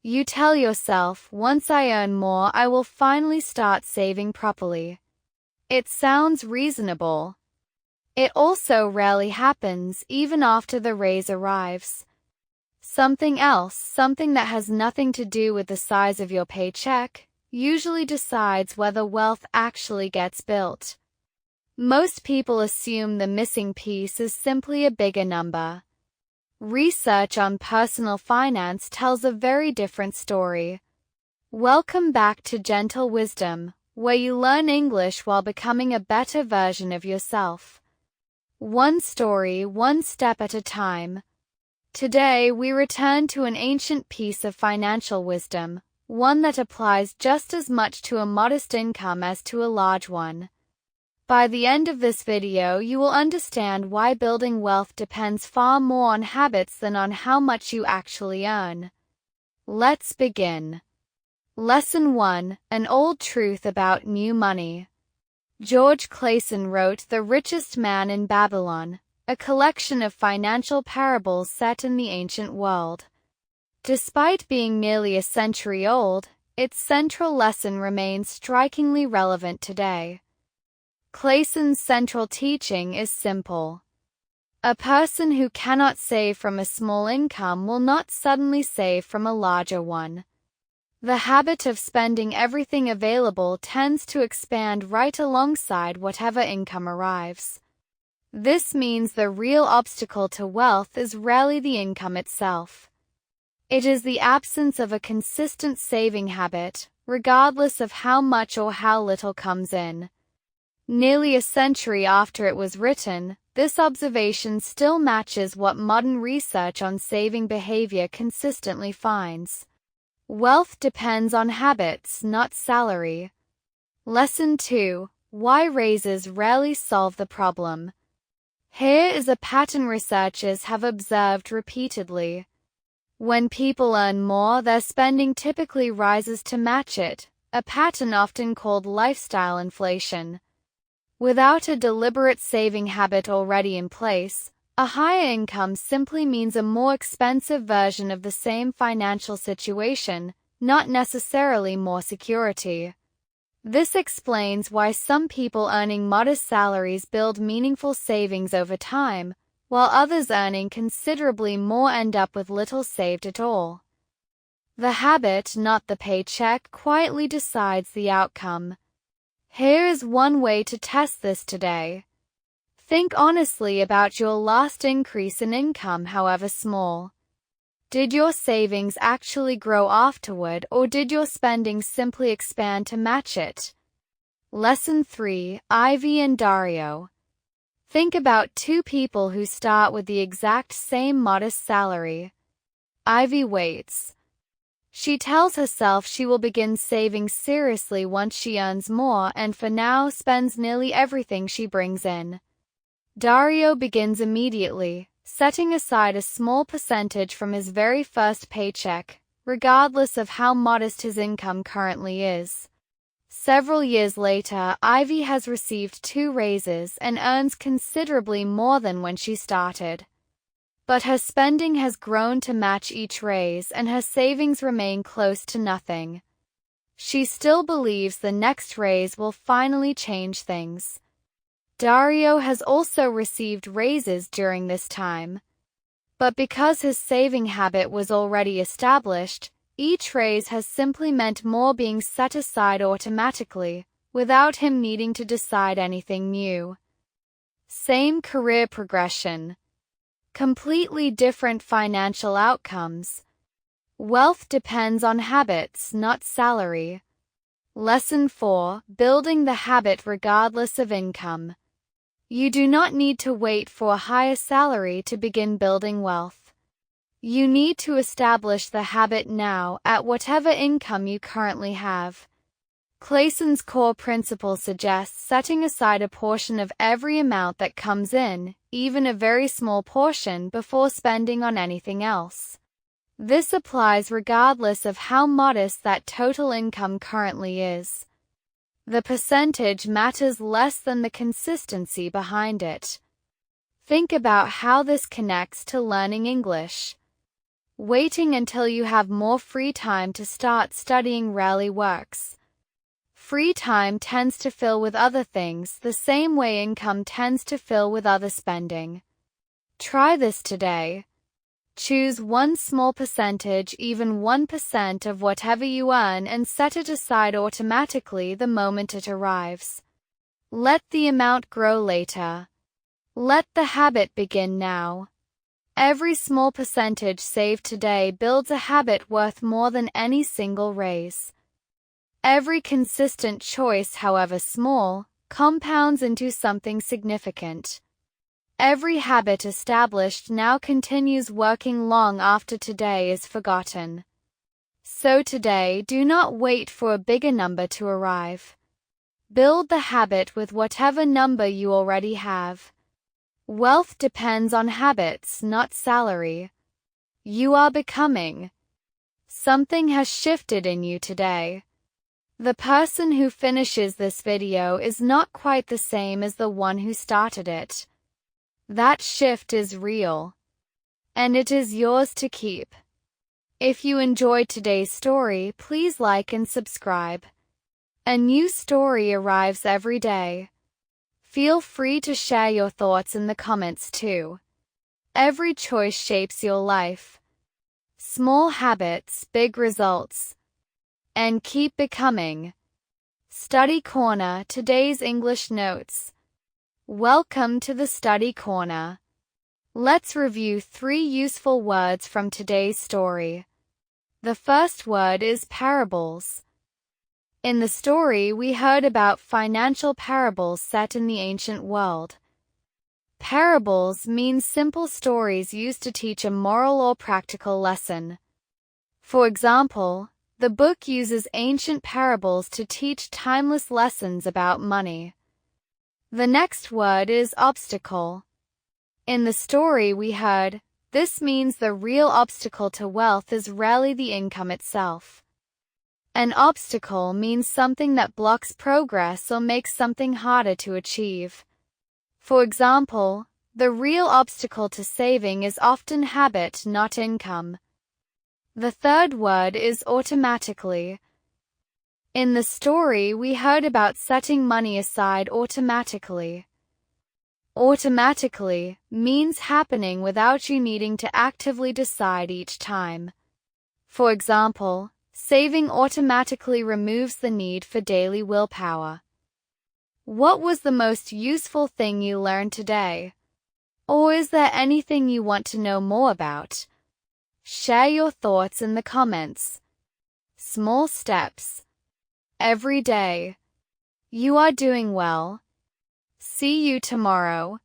You tell yourself, once I earn more, I will finally start saving properly. It sounds reasonable. It also rarely happens, even after the raise arrives. Something else, something that has nothing to do with the size of your paycheck, usually decides whether wealth actually gets built. Most people assume the missing piece is simply a bigger number. Research on personal finance tells a very different story. Welcome back to Gentle Wisdom, where you learn English while becoming a better version of yourself. One story, one step at a time. Today, we return to an ancient piece of financial wisdom, one that applies just as much to a modest income as to a large one. By the end of this video, you will understand why building wealth depends far more on habits than on how much you actually earn. Let's begin. Lesson 1: An old truth about new money. George Clason wrote The Richest Man in Babylon, a collection of financial parables set in the ancient world. Despite being nearly a century old, its central lesson remains strikingly relevant today. Clason's central teaching is simple. A person who cannot save from a small income will not suddenly save from a larger one. The habit of spending everything available tends to expand right alongside whatever income arrives. This means the real obstacle to wealth is rarely the income itself. It is the absence of a consistent saving habit, regardless of how much or how little comes in. Nearly a century after it was written, this observation still matches what modern research on saving behavior consistently finds. Wealth depends on habits, not salary. Lesson 2: Why raises rarely solve the problem. Here is a pattern researchers have observed repeatedly. When people earn more, their spending typically rises to match it, a pattern often called lifestyle inflation. Without a deliberate saving habit already in place, a higher income simply means a more expensive version of the same financial situation, not necessarily more security. This explains why some people earning modest salaries build meaningful savings over time, while others earning considerably more end up with little saved at all. The habit, not the paycheck, quietly decides the outcome. Here is one way to test this today. Think honestly about your last increase in income, however small. Did your savings actually grow afterward, or did your spending simply expand to match it? Lesson 3: Ivy and Daario. Think about two people who start with the exact same modest salary. Ivy waits. She tells herself she will begin saving seriously once she earns more, and for now spends nearly everything she brings in. Daario begins immediately, setting aside a small percentage from his very first paycheck, regardless of how modest his income currently is. Several years later, Ivy has received 2 raises and earns considerably more than when she started. But her spending has grown to match each raise, and her savings remain close to nothing. She still believes the next raise will finally change things. Daario has also received raises during this time. But because his saving habit was already established, each raise has simply meant more being set aside automatically, without him needing to decide anything new. Same career progression. Completely different financial outcomes. Wealth depends on habits, not salary. Lesson 4: Building the habit regardless of income. You do not need to wait for a higher salary to begin building wealth. You need to establish the habit now, at whatever income you currently have. Clason's core principle suggests setting aside a portion of every amount that comes in, even a very small portion, before spending on anything else. This applies regardless of how modest that total income currently is. The percentage matters less than the consistency behind it. Think about how this connects to learning English. Waiting until you have more free time to start studying rarely works. Free time tends to fill with other things the same way income tends to fill with other spending. Try this today. Choose one small percentage, even 1% of whatever you earn, and set it aside automatically the moment it arrives. Let the amount grow later. Let the habit begin now. Every small percentage saved today builds a habit worth more than any single raise. Every consistent choice, however small, compounds into something significant. Every habit established now continues working long after today is forgotten. So today, do not wait for a bigger number to arrive. Build the habit with whatever number you already have. Wealth depends on habits, not salary. You are becoming. Something has shifted in you today. The person who finishes this video is not quite the same as the one who started it. That shift is real. And it is yours to keep. If you enjoyed today's story, please like and subscribe. A new story arrives every day. Feel free to share your thoughts in the comments too. Every choice shapes your life. Small habits, big results. And keep becoming. Study Corner, today's English notes. Welcome to the Study Corner. Let's review 3 useful words from today's story. The first word is parables. In the story, we heard about financial parables set in the ancient world. Parables mean simple stories used to teach a moral or practical lesson. For example, the book uses ancient parables to teach timeless lessons about money. The next word is obstacle. In the story we heard, this means the real obstacle to wealth is rarely the income itself. An obstacle means something that blocks progress or makes something harder to achieve. For example, the real obstacle to saving is often habit, not income. The third word is automatically. In the story, we heard about setting money aside automatically. Automatically means happening without you needing to actively decide each time. For example, saving automatically removes the need for daily willpower. What was the most useful thing you learned today? Or is there anything you want to know more about? Share your thoughts in the comments. Small steps. Every day. You are doing well. See you tomorrow.